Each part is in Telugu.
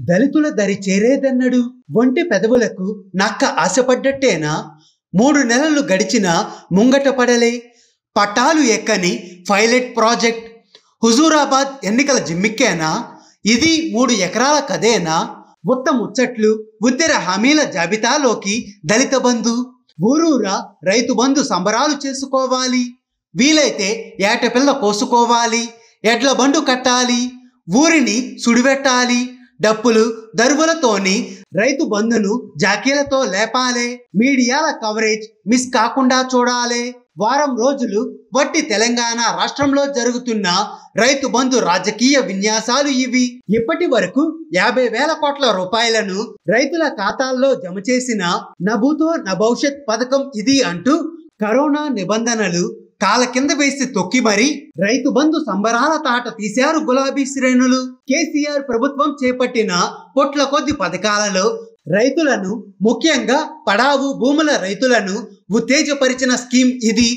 దళితుల దరి చేరేదన్నడు. ఒంటి పెదవులకు నక్క ఆశపడ్డట్టేనా? 3 నెలలు గడిచిన ముంగట పడలే. పట్టాలు ఎక్కని పైలట్ ప్రాజెక్ట్. హుజూరాబాద్ ఎన్నికల జిమ్మిక్కేనా? ఇది 3 ఎకరాల కదేనా? ముచ్చట్లు ఉత్తర హామీల జాబితాలోకి దళిత బంధు. ఊరూరా రైతు బంధు సంబరాలు చేసుకోవాలి. వీలైతే ఏటపిల్ల కోసుకోవాలి. ఎడ్ల బండు కట్టాలి. ఊరిని సుడివెట్టాలి. డప్పులు దరువులతోని రైతు బంధును జాకీలతో లేపాలే. మీడియాల కవరేజ్ మిస్ కాకుండా చూడాలి. వారం రోజులు వట్టి తెలంగాణ రాష్ట్రంలో జరుగుతున్న రైతు బంధు రాజకీయ విన్యాసాలు ఇవి. ఇప్పటి వరకు 50,000 కోట్ల రూపాయలను రైతుల ఖాతాల్లో జమ చేసిన నభూతో నభవిష్యత్ పథకం ఇది అంటూ కరోనా నిబంధనలు కాల కింద వేసి తొక్కి మరి రైతు బంధు సంబరాల తాట తీశారు గులాబీ శ్రేణులు. కేసీఆర్ ప్రభుత్వం చేపట్టిన కోట్ల కొద్ది పథకాలలో రైతులను, ముఖ్యంగా పడావు భూముల రైతులను ఉత్తేజపరిచిన స్కీమ్ ఇది.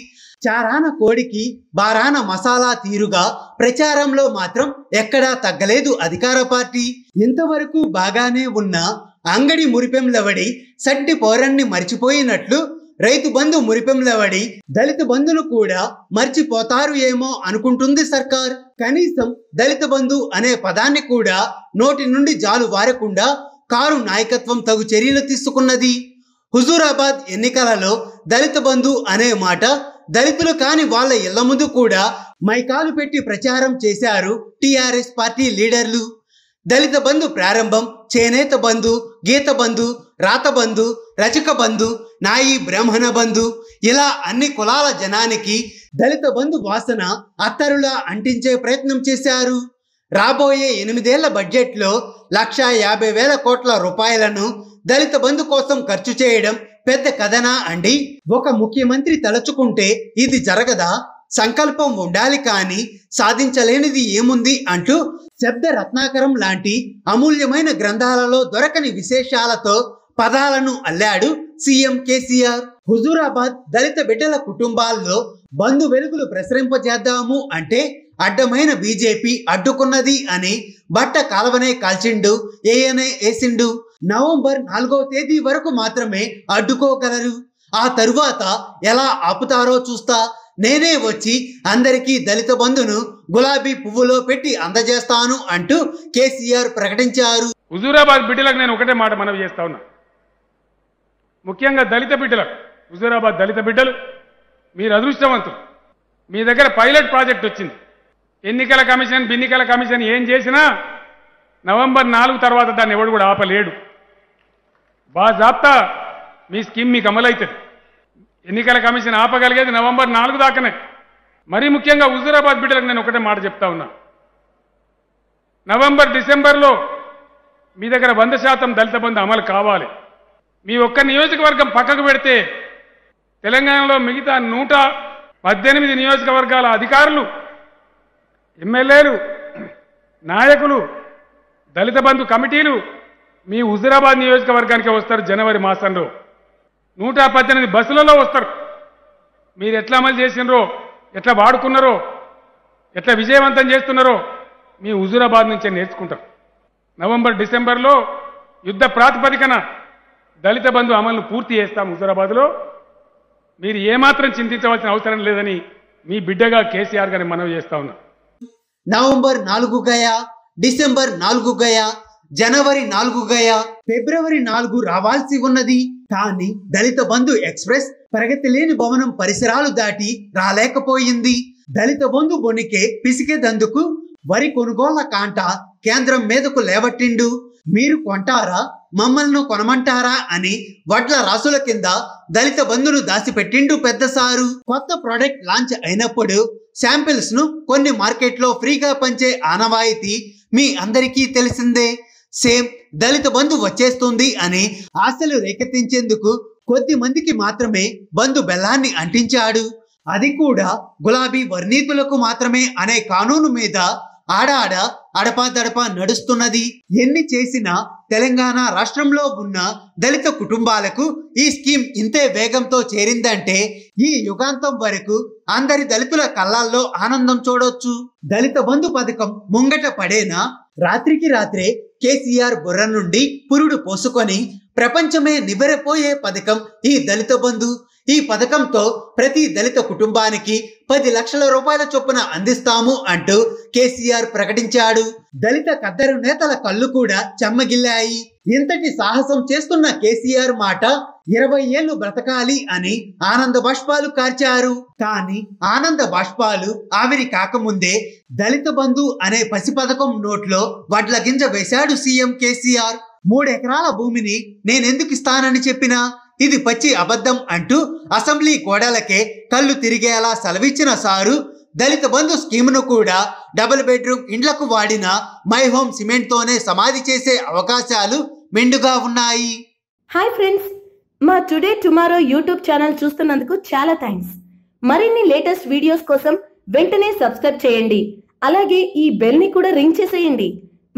చారాన కోడికి బారాన మసాలా తీరుగా ప్రచారంలో మాత్రం ఎక్కడా తగ్గలేదు అధికార పార్టీ. ఇంతవరకు బాగానే ఉన్న అంగడి మురిపెంలవడి సడ్డి పౌరాన్ని మర్చిపోయినట్లు రైతు బంధు మురిపెంలవడి దళిత బంధును కూడా మర్చిపోతారు ఏమో అనుకుంటుంది సర్కార్. కనీసం దళిత బంధు అనే పదాన్ని కూడా నోటి నుండి జాలు వారకుండా కారు నాయకత్వం తగు చర్యలు తీసుకున్నది. హుజూరాబాద్ ఎన్నికలలో దళిత బంధు అనే మాట దళితులు కాని వాళ్ళ ఇళ్ల ముందు కూడా మైకాలు పెట్టి ప్రచారం చేశారు టిఆర్ఎస్ పార్టీ లీడర్లు. దళిత బంధు ప్రారంభం చేనేత బంధు, గీత బంధు, రాత బంధు, రచక బంధు, నాయి బ్రాహ్మణ బంధు ఇలా అన్ని కులాల జనానికి దళిత బంధు వాసన అత్తరులా అంటించే ప్రయత్నం చేశారు. రాబోయే 8 ఏళ్ల బడ్జెట్లో 150,000 కోట్ల రూపాయలను దళిత బంధు కోసం ఖర్చు చేయడం పెద్ద కథనా అండి? ఒక ముఖ్యమంత్రి తలుచుకుంటే ఇది జరగదా? సంకల్పం ఉండాలి కానీ సాధించలేనిది ఏముంది అంటూ శబ్ద రత్నాకరం లాంటి అమూల్యమైన గ్రంథాలలో దొరకని విశేషాలతో పదాలను అల్లాడు సీఎం కేసీఆర్. హుజూరాబాద్ దళిత బిడ్డల కుటుంబాల్లో బంధు వెలుగులు ప్రసరింపజేద్దాము అంటే అడ్డమైన బీజేపీ అడ్డుకున్నది అని బట్ట కాలవనే కాల్చిండు, ఏయనే వేసిండు. నవంబర్ 4వ తేదీ వరకు మాత్రమే అడ్డుకోగలరు. ఆ తరువాత ఎలా ఆపుతారో చూస్తా. నేనే వచ్చి అందరికీ దళిత బంధును గులాబీ పువ్వులో పెట్టి అందజేస్తాను అంటూ కేసీఆర్ ప్రకటించారు. హుజూరాబాద్ బిడ్డలకు నేను ఒకటే మాట మనవి చేస్తా ఉన్నా. ముఖ్యంగా దళిత బిడ్డలకు, హుజూరాబాద్ దళిత బిడ్డలు మీరు అదృష్టవంతులు. మీ దగ్గర పైలట్ ప్రాజెక్ట్ వచ్చింది. ఎన్నికల కమిషన్, బిన్నికల కమిషన్ ఏం చేసినా నవంబర్ 4 తర్వాత దాన్ని ఎవడు కూడా ఆపలేడు. బాజాప్తా మీ స్కీమ్ మీకు అమలవుతుంది. ఎన్నికల కమిషన్ ఆపగలిగేది నవంబర్ 4 దాకానే. మరీ ముఖ్యంగా హుజూరాబాద్ బిడ్డలకు నేను ఒకటే మాట చెప్తా ఉన్నా. నవంబర్, డిసెంబర్లో మీ దగ్గర 100% దళిత బంధు అమలు కావాలి. మీ ఒక్క నియోజకవర్గం పక్కకు పెడితే తెలంగాణలో మిగతా 118 నియోజకవర్గాల అధికారులు, ఎమ్మెల్యేలు, నాయకులు, దళిత బంధు కమిటీలు మీ హుజూరాబాద్ నియోజకవర్గానికి వస్తారు. జనవరి మాసంలో 118 బస్సులలో వస్తారు. మీరు ఎట్లా అమలు చేసినారో, ఎట్లా వాడుకున్నారో, ఎట్లా విజయవంతం చేస్తున్నారో మీ హుజూరాబాద్ నుంచే నేర్చుకుంటారు. నవంబర్, డిసెంబర్లో యుద్ధ ప్రాతిపదికన దళిత బంధు అమలును పూర్తి చేస్తాం హుజూరాబాద్లో. మీరు ఏమాత్రం చింతించవలసిన అవసరం లేదని మీ బిడ్డగా కేసీఆర్ గారిని మనవి చేస్తా ఉన్నా. నవంబర్ 4 గయా, డిసెంబర్ 4 గయా, జనవరి 4 గయా, ఫిబ్రవరి 4 రావాల్సి ఉన్నది. కానీ దళిత బంధు ఎక్స్ప్రెస్ ప్రగతి లేని భవనం పరిసరాలు దాటి రాలేకపోయింది. దళిత బంధు బొనికే పిసికేదందుకు వరి కొనుగోళ్ల కాంట కేంద్రం మీదకు లేవట్టిండు. మీరు కొంటారా, మమ్మల్ని కొనమంటారా అని వడ్ల రాసుల కింద దళిత బంధును దాచిపెట్టిండు పెద్ద సారు. కొత్త ప్రోడక్ట్ లాంచ్ అయినప్పుడు శాంపిల్స్ ను కొన్ని మార్కెట్లో ఫ్రీగా పంచే ఆనవాయితీ మీ అందరికీ తెలిసిందే. సేమ్ దళిత బంధు వచ్చేస్తుంది అని ఆశలు రేకెత్తించేందుకు కొద్ది మందికి మాత్రమే బంధు బెల్లాన్ని అంటించాడు. అది కూడా గులాబీ వర్ణీతులకు మాత్రమే అనే కానూను మీద ఆడాడ అడపాదడపా నడుస్తున్నది. ఎన్ని చేసినా తెలంగాణ రాష్ట్రంలో ఉన్న దళిత కుటుంబాలకు ఈ స్కీమ్ ఇంతే వేగంతో చేరిందంటే ఈ యుగాంతం వరకు అందరి దళితుల కళ్ళాల్లో ఆనందం చూడొచ్చు. దళిత బంధు పథకం ముంగట పడేనా? రాత్రికి రాత్రే కేసీఆర్ బుర్ర నుండి పురుడు పోసుకొని ప్రపంచమే నివ్వెరపోయే పథకం ఈ దళిత బంధు. ఈ పథకంతో ప్రతి దళిత కుటుంబానికి 10 లక్షల రూపాయల చొప్పున అందిస్తాము అంటూ కేసీఆర్ ప్రకటించాడు. దళిత ఖద్దరు నేతల కళ్ళు కూడా చెమ్మగిల్లాయి. ఇంతటి సాహసం చేస్తున్న కేసీఆర్ మాట 20 ఏళ్లు బ్రతకాలి అని ఆనంద బాష్పాలు కార్చారు. కానీ ఆనంద బాష్పాలు ఆవిరి కాకముందే దళిత బంధు అనే పసి పథకం నోట్లో వడ్ల గింజ వేశాడు సీఎం కేసీఆర్. 3 ఎకరాల భూమిని నేనెందుకు ఇస్తానని చెప్పినా ఇది పచ్చి అబద్ధం అంటూ అసెంబ్లీ గోడలకే కళ్ళు తిరిగేలా సెలవిచ్చిన సారు దళిత బంధు స్కీమ్ను కూడా డబుల్ బెడ్రూమ్ ఇండ్లకు వాడిన మై హోమ్ సిమెంట్ తోనే సమాధి చేసే అవకాశాలు మెండుగా ఉన్నాయి. హాయ్ ఫ్రెండ్స్, మా టుడే టుమారో యూట్యూబ్ ఛానల్ చూస్తున్నందుకు చాలా థ్యాంక్స్. మరిన్ని లేటెస్ట్ వీడియోస్ కోసం వెంటనే సబ్స్క్రైబ్ చేయండి. అలాగే ఈ బెల్ ని కూడా రింగ్ చేసేయండి.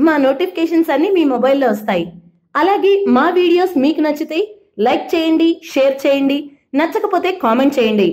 మా నోటిఫికేషన్స్ అన్ని మీ మొబైల్లో వస్తాయి. అలాగే మా వీడియోస్ మీకు నచ్చితే లైక్ చేయండి, షేర్ చేయండి, నచ్చకపోతే కామెంట్ చేయండి.